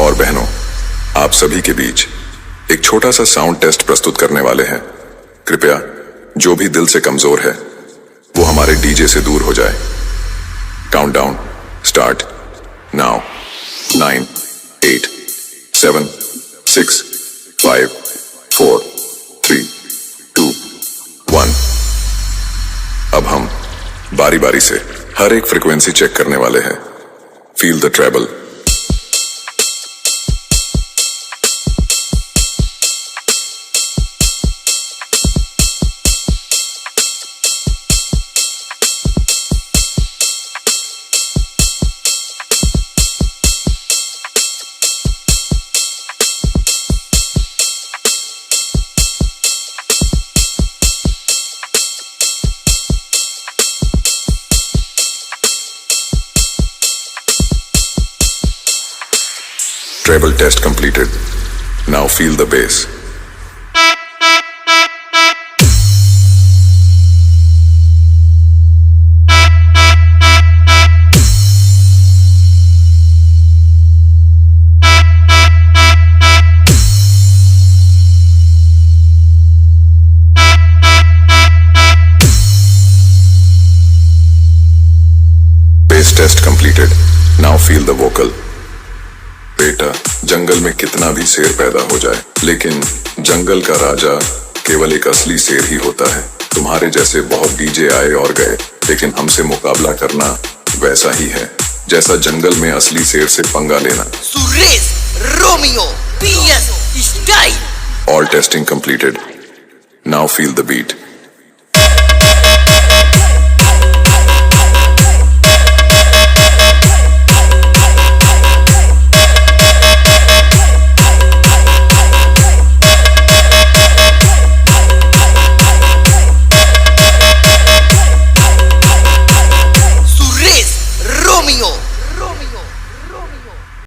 और बहनों, आप सभी के बीच एक छोटा सा साउंड टेस्ट प्रस्तुत करने वाले हैं। कृपया जो भी दिल से कमजोर है वो हमारे डीजे से दूर हो जाए। Countdown start now. 9, 8, 7, 6, 5, 4, 3, 2, 1। अब हम बारी बारी से हर एक फ्रीक्वेंसी चेक करने वाले हैं। Feel the treble. Treble test completed. Now feel the bass. Bass test completed. Now feel the vocal. बेटा, जंगल में कितना भी शेर पैदा हो जाए, लेकिन जंगल का राजा केवल एक असली शेर ही होता है। तुम्हारे जैसे बहुत डीजे आए और गए, लेकिन हमसे मुकाबला करना वैसा ही है जैसा जंगल में असली शेर से पंगा लेना। Suresh Romeo PS style. All testing completed. Now feel the beat.